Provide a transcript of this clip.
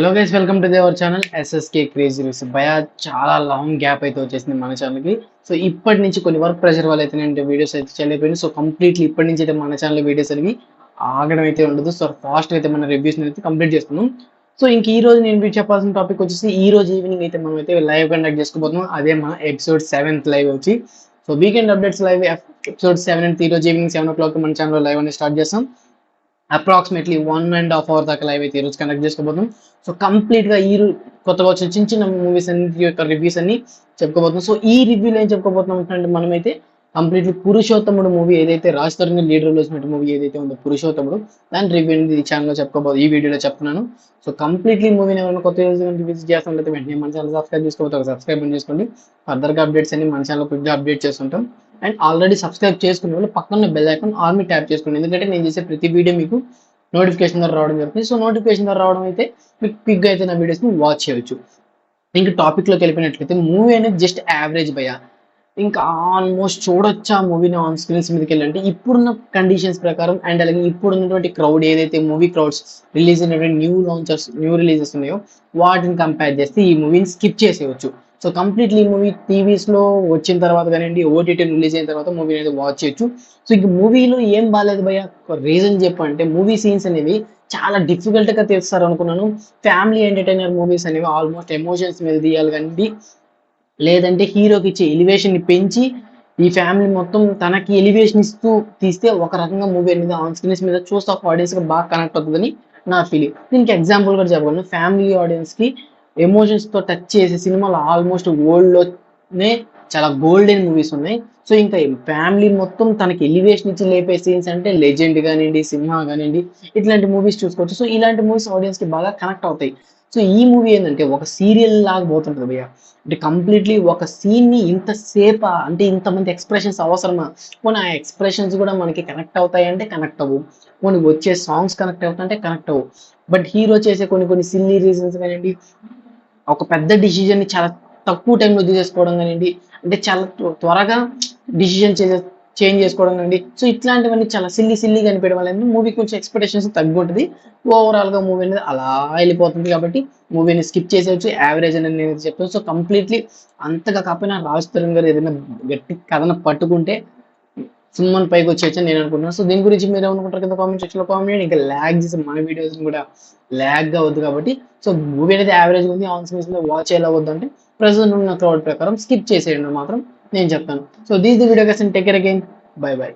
Hello guys, welcome to our channel SSK crazy reviews. భయ చాలా long gap అయితే వచ్చేసింది మన ఛానల్కి. సో ఇప్పటి నుంచి కొన్ని వర్క్ ప్రెషర్ వల్ల అయితే నేను వీడియోస్ అయితే చేయలేకపోయింది. సో కంప్లీట్లీ ఇప్పటి నుంచి అయితే మన ఛానల్ వీడియోస్ అనేవి ఆగడం అయితే ఉండదు. సో ఫాస్ట్ అయితే మన రివ్యూస్ అయితే కంప్లీట్ చేస్తున్నాం. సో ఇంక ఈ రోజు నేను చెప్పాల్సిన టాపిక్ వచ్చేసి, ఈ రోజు ఈవినింగ్ అయితే మనం అయితే లైవ్ కండక్ట్ చేసుకోబోతున్నాం. అదే మన ఎపిసోడ్ 7th లైవ్ వచ్చి. So weekend updates live episode 7th ఈ రోజు ఈవినింగ్ 7 o'clock మన ఛానల్లో లైవ్ అనేది స్టార్ట్ చేస్తాం. అప్రాక్సిమేట్లీ 1.5 hours దాకా లైవ్ అయితే ఈరోజు కండక్ట్ చేసుకోబోతున్నాం. సో కంప్లీట్గా కొత్తగా వచ్చిన చిన్న చిన్న మూవీస్ అన్నిటి యొక్క రివ్యూస్ అన్ని చెప్పుకోబోతున్నాం. సో ఈ రివ్యూలో ఏం చెప్పుకోబోతున్నాం అంటే, మనమైతే కంప్లీట్లీ పురుషోత్తముడు మూవీ ఏదైతే రాజ్ తరుణ్ లీడర్లో వచ్చిన మూవీ ఏదైతే ఉందో పురుషోత్తముడు, దాని రివ్యూ అనేది ఈ ఛానల్లో ఈ వీడియోలో చెప్తున్నాను. సో కంప్లీట్లీ మూవీని ఏమైనా కొత్త రివ్యూస్ చేస్తున్నట్లయితే వెంటనే మన ఛానల్ సబ్స్క్రైబ్ చేసుకోవచ్చు, సబ్స్క్రైబ్ చేసుకోండి. ఫర్దర్గా అప్డేట్స్ అన్ని మన ఛానల్ కొద్దిగా అప్డేట్ చేస్తుంటాం. అండ్ ఆల్రెడీ సబ్స్క్రైబ్ చేసుకునే వాళ్ళు పక్కన బెల్ ఐకాన్ ఆర్మీ ట్యాప్ చేసుకోండి, ఎందుకంటే నేను చేసే ప్రతి వీడియో మీకు నోటిఫికేషన్ ద్వారా రావడం జరుగుతుంది. సో నోటిఫికేషన్ ద్వారా రావడం అయితే మీకు క్విక్గా అయితే నా వీడియోస్ని వాచ్ చేయొచ్చు. ఇంకా టాపిక్లోకి వెళ్ళిపోయినట్లయితే, మూవీ అనేది జస్ట్ యావరేజ్ భయ. ఇంకా ఆల్మోస్ట్ చూడొచ్చా మూవీని ఆన్ స్క్రీన్స్ మీదకి వెళ్ళంటే, ఇప్పుడున్న కండిషన్స్ ప్రకారం అండ్ అలాగే ఇప్పుడున్నటువంటి క్రౌడ్ ఏదైతే మూవీ క్రౌడ్స్ రిలీజ్ అయినటువంటి న్యూ రిలీజెస్ ఉన్నాయో వాటిని కంపేర్ చేస్తే ఈ మూవీని స్కిప్ చేసేయచ్చు. సో కంప్లీట్లీ ఈ మూవీ టీవీస్లో వచ్చిన తర్వాత కానివ్వండి, ఓటీటీ రిలీజ్ అయిన తర్వాత మూవీ అనేది వాచ్ చేయొచ్చు. సో ఇంక మూవీలో ఏం బాగాలేదు భయ్య, రీజన్ చెప్పంటే మూవీ సీన్స్ అనేవి చాలా డిఫికల్ట్గా తీస్తారు అనుకున్నాను. ఫ్యామిలీ ఎంటర్టైనర్ మూవీస్ అనేవి ఆల్మోస్ట్ ఎమోషన్స్ మీద తీయాలి కానీ, లేదంటే హీరోకి ఇచ్చే ఎలివేషన్ని పెంచి ఈ ఫ్యామిలీ మొత్తం తనకి ఎలివేషన్ ఇస్తూ తీస్తే ఒక రకంగా మూవీ అనేది ఆన్ స్క్రీన్స్ మీద చూస్తే ఒక ఆడియన్స్కి బాగా కనెక్ట్ అవుతుందని నా ఫీలింగ్. దీనికి ఎగ్జాంపుల్ కూడా చెప్పగలను. ఫ్యామిలీ ఆడియన్స్కి ఎమోషన్స్తో టచ్ చేసే సినిమాలు ఆల్మోస్ట్ వరల్డ్లోనే చాలా గోల్డెన్ మూవీస్ ఉన్నాయి. సో ఇంకా ఫ్యామిలీ మొత్తం తనకి ఎలివేషన్ ఇచ్చి లేపే సీన్స్ అంటే లెజెండ్ కానివ్వండి, సింహ కానివ్వండి, ఇట్లాంటి మూవీస్ చూసుకోవచ్చు. సో ఇలాంటి మూవీస్ ఆడియన్స్కి బాగా కనెక్ట్ అవుతాయి. సో ఈ మూవీ ఏంటంటే ఒక సీరియల్ లాగా పోతుంటుంది భయ్య. అంటే కంప్లీట్లీ ఒక సీన్ని ఇంతసేపా, అంటే ఇంతమంది ఎక్స్ప్రెషన్స్ అవసరమా? పోనీ ఆ ఎక్స్ప్రెషన్స్ కూడా మనకి కనెక్ట్ అవుతాయి అంటే కనెక్ట్ అవ్వు, పోనీ వచ్చే సాంగ్స్ కనెక్ట్ అవుతాయంటే కనెక్ట్ అవ్వు. బట్ హీరో చేసే కొన్ని సిల్లీ రీజన్స్ కానివ్వండి, ఒక పెద్ద డిసిజన్ని చాలా తక్కువ టైంలో తీసేసుకోవడం కానివ్వండి, అంటే చాలా త్వరగా డిసిజన్ చేంజ్ చేసుకోవడం కానివ్వండి, సో ఇట్లాంటివన్నీ చాలా సిల్లీగా అనిపించడం వల్ల మూవీ కొంచెం ఎక్స్పెక్టేషన్స్ తగ్గి ఉంటుంది. ఓవరాల్గా మూవీ అనేది అలా వెళ్ళిపోతుంది. కాబట్టి మూవీని స్కిప్ చేసేవచ్చు, యావరేజ్ అని నేను చెప్తాను. సో కంప్లీట్లీ అంతగా కాకపోయినా రాజ్ తరుణ్ గారు ఏదైనా గట్టి కథను పట్టుకుంటే సినిమాని పైకి వచ్చేయచ్చు నేను అనుకుంటున్నాను. సో దీని గురించి మీరు ఏమనుకుంటారు కింద కామెంట్ సెక్షన్లో కామెంట్ చేయండి. ఇంకా ల్యాగ్ చేసి మన వీడియోస్ కూడా ల్యాగ్గా వద్దు. కాబట్టి సో మూవీ అనేది యావరేజ్ ఉంది, ఆన్ స్క్రీన్స్ మీద వాచ్ ఎలా వద్దు అంటే ప్రెసెంట్ ఉన్న క్రౌడ్ ప్రకారం స్కిప్ చేసేయండి మాత్రం నేను చెప్తాను. So these the video guys, take care again, by by.